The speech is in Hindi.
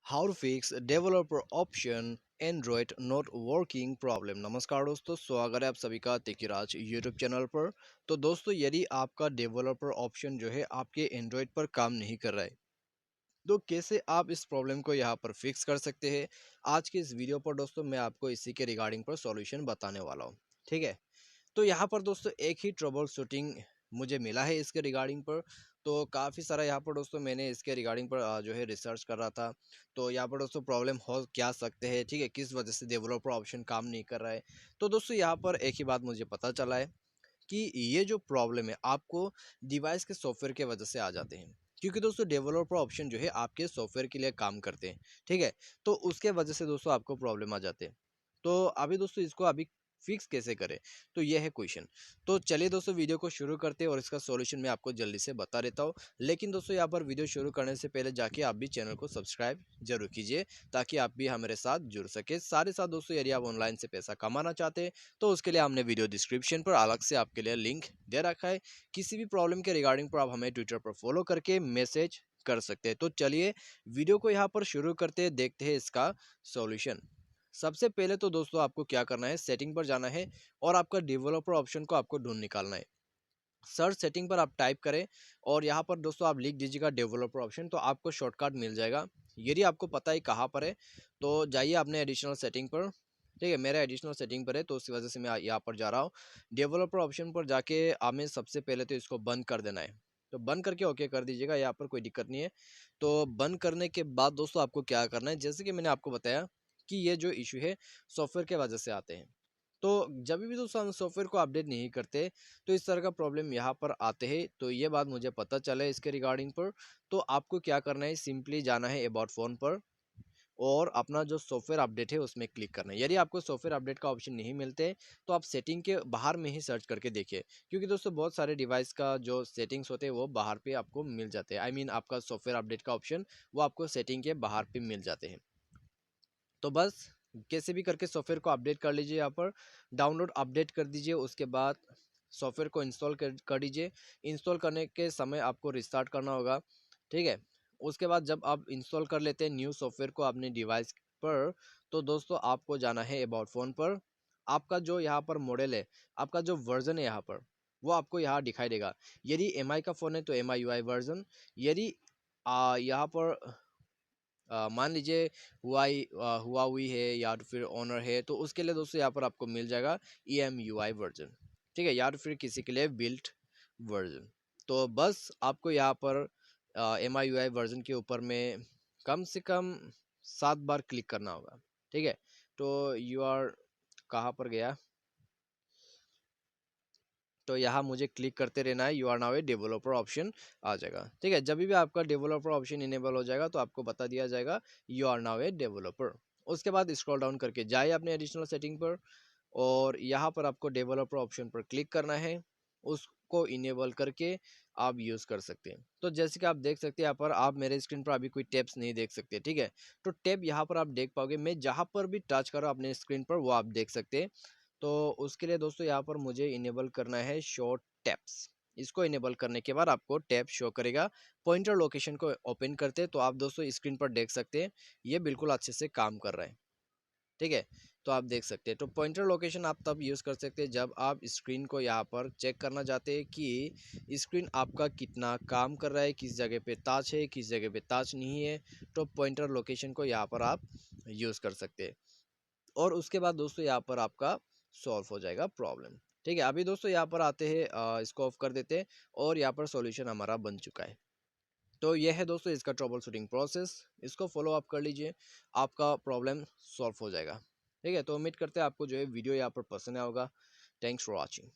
How to fix developer option android not working problem. नमस्कार दोस्तों, स्वागत है आप सभी का तिकिराज यूट्यूब चैनल पर। तो दोस्तों, यदि आपका डेवलपर ऑप्शन जो है आपके एंड्रॉयड पर काम नहीं कर रहा है, तो कैसे आप इस प्रॉब्लम को यहाँ पर फिक्स कर सकते हैं। आज के इस वीडियो पर दोस्तों मैं आपको इसी के रिगार्डिंग पर सॉल्यूशन बताने वाला हूँ। ठीक है, तो यहाँ पर दोस्तों एक ही ट्रबल शूटिंग मुझे मिला है इसके रिगार्डिंग पर। तो काफ़ी सारा यहाँ पर दोस्तों मैंने इसके रिगार्डिंग पर जो है रिसर्च कर रहा था। तो यहाँ पर दोस्तों प्रॉब्लम हो क्या सकते हैं, ठीक है, किस वजह से डेवलपर ऑप्शन काम नहीं कर रहा है। तो दोस्तों यहाँ पर एक ही बात मुझे पता चला है कि ये जो प्रॉब्लम है आपको डिवाइस के सॉफ्टवेयर के वजह से आ जाते हैं। क्योंकि दोस्तों डेवलपर ऑप्शन जो है आपके सॉफ्टवेयर के लिए काम करते हैं। ठीक है, तो उसके वजह से दोस्तों आपको प्रॉब्लम आ जाते हैं। तो अभी दोस्तों इसको अभी फिक्स कैसे करें, तो ये है क्वेश्चन। तो चलिए दोस्तों वीडियो को शुरू करते हैं और इसका सॉल्यूशन मैं आपको जल्दी से बता देता हूँ। लेकिन दोस्तों यहाँ पर वीडियो शुरू करने से पहले जाके आप भी चैनल को सब्सक्राइब जरूर कीजिए, ताकि आप भी हमारे साथ जुड़ सके। साथ ही साथ दोस्तों यदि आप ऑनलाइन से पैसा कमाना चाहते हैं, तो उसके लिए हमने वीडियो डिस्क्रिप्शन पर अलग से आपके लिए लिंक दे रखा है। किसी भी प्रॉब्लम के रिगार्डिंग पर आप हमें ट्विटर पर फॉलो करके मैसेज कर सकते हैं। तो चलिए वीडियो को यहाँ पर शुरू करते हैं, देखते हैं इसका सॉल्यूशन। सबसे पहले तो दोस्तों आपको क्या करना है, सेटिंग पर जाना है और आपका डेवलपर ऑप्शन को आपको ढूंढ निकालना है। सर्च सेटिंग पर आप टाइप करें और यहाँ पर दोस्तों आप लिख दीजिएगा डेवलपर ऑप्शन, तो आपको शॉर्टकट मिल जाएगा। यदि आपको पता है कहाँ पर है, तो जाइए अपने एडिशनल सेटिंग पर। ठीक है, मेरा एडिशनल सेटिंग पर है तो उसी वजह से मैं यहाँ पर जा रहा हूँ। डेवलपर ऑप्शन पर जाके हमें सबसे पहले तो इसको बंद कर देना है। तो बंद करके ओके कर दीजिएगा, यहाँ पर कोई दिक्कत नहीं है। तो बंद करने के बाद दोस्तों आपको क्या करना है, जैसे कि मैंने आपको बताया कि ये जो इशू है सॉफ्टवेयर के वजह से आते हैं। तो जब भी दोस्तों हम सॉफ्टवेयर को अपडेट नहीं करते, तो इस तरह का प्रॉब्लम यहाँ पर आते हैं। तो ये बात मुझे पता चला है इसके रिगार्डिंग पर। तो आपको क्या करना है, सिंपली जाना है अबाउट फ़ोन पर और अपना जो सॉफ्टवेयर अपडेट है उसमें क्लिक करना है। यदि आपको सॉफ्टवेयर अपडेट का ऑप्शन नहीं मिलते, तो आप सेटिंग के बाहर में ही सर्च करके देखिए। क्योंकि दोस्तों बहुत सारे डिवाइस का जो सेटिंग्स होते हैं वो बाहर पे आपको मिल जाते हैं। आई मीन आपका सॉफ्टवेयर अपडेट का ऑप्शन वो आपको सेटिंग के बाहर पे मिल जाते हैं। तो बस कैसे भी करके सॉफ्टवेयर को अपडेट कर लीजिए, यहाँ पर डाउनलोड अपडेट कर दीजिए। उसके बाद सॉफ्टवेयर को इंस्टॉल कर दीजिए। इंस्टॉल करने के समय आपको रिस्टार्ट करना होगा। ठीक है, उसके बाद जब आप इंस्टॉल कर लेते हैं न्यू सॉफ्टवेयर को अपने डिवाइस पर, तो दोस्तों आपको जाना है अबाउट फ़ोन पर। आपका जो यहाँ पर मॉडल है, आपका जो वर्जन है यहाँ पर, वो आपको यहाँ दिखाई देगा। यदि एम का फ़ोन है तो MIUI वर्जन। यदि यहाँ पर मान लीजिए हुआवी है या तो फिर ऑनर है, तो उसके लिए दोस्तों यहाँ पर आपको मिल जाएगा EMUI वर्जन। ठीक है, या तो फिर किसी के लिए बिल्ट वर्जन। तो बस आपको यहाँ पर MIUI वर्जन के ऊपर में कम से कम 7 बार क्लिक करना होगा। ठीक है, तो यू आर कहाँ पर गया, तो यहाँ मुझे क्लिक करते रहना है। You are now a developer option आ जाएगा। ठीक है, जब भी आपका डेवलपर ऑप्शन इनेबल हो जाएगा तो आपको बता दिया जाएगा you are now a developer. उसके बाद स्क्रॉल डाउन करके जाए अपने एडिशनल सेटिंग पर और यहाँ पर आपको डेवलपर ऑप्शन पर क्लिक करना है। उसको इनेबल करके आप यूज़ कर सकते हैं। तो जैसे कि आप देख सकते हैं यहाँ पर, आप मेरे स्क्रीन पर अभी कोई टैब्स नहीं देख सकते। ठीक है, तो टैब यहाँ पर आप देख पाओगे, मैं जहाँ पर भी टच करूँ अपने स्क्रीन पर वो आप देख सकते हैं। तो उसके लिए दोस्तों यहाँ पर मुझे इनेबल करना है शो टैप्स। इसको इनेबल करने के बाद आपको टैब शो करेगा। पॉइंटर लोकेशन को ओपन करते हैं तो आप दोस्तों स्क्रीन पर देख सकते हैं ये बिल्कुल अच्छे से काम कर रहा है। ठीक है, तो आप देख सकते हैं। तो पॉइंटर लोकेशन आप तब यूज़ कर सकते हैं जब आप स्क्रीन को यहाँ पर चेक करना चाहते हैं कि स्क्रीन आपका कितना काम कर रहा है, किस जगह पे टच है, किस जगह पे टच नहीं है। तो पॉइंटर लोकेशन को यहाँ पर आप यूज़ कर सकते हैं और उसके बाद दोस्तों यहाँ पर आपका सॉल्व हो जाएगा प्रॉब्लम। ठीक है, अभी दोस्तों यहाँ पर आते हैं, इसको ऑफ कर देते हैं और यहाँ पर सॉल्यूशन हमारा बन चुका है। तो यह है दोस्तों इसका ट्रबल शूटिंग प्रोसेस। इसको फॉलो अप कर लीजिए, आपका प्रॉब्लम सॉल्व हो जाएगा। ठीक है, तो उम्मीद करते हैं आपको जो है वीडियो यहाँ पर पसंद आया होगा। Thanks for watching.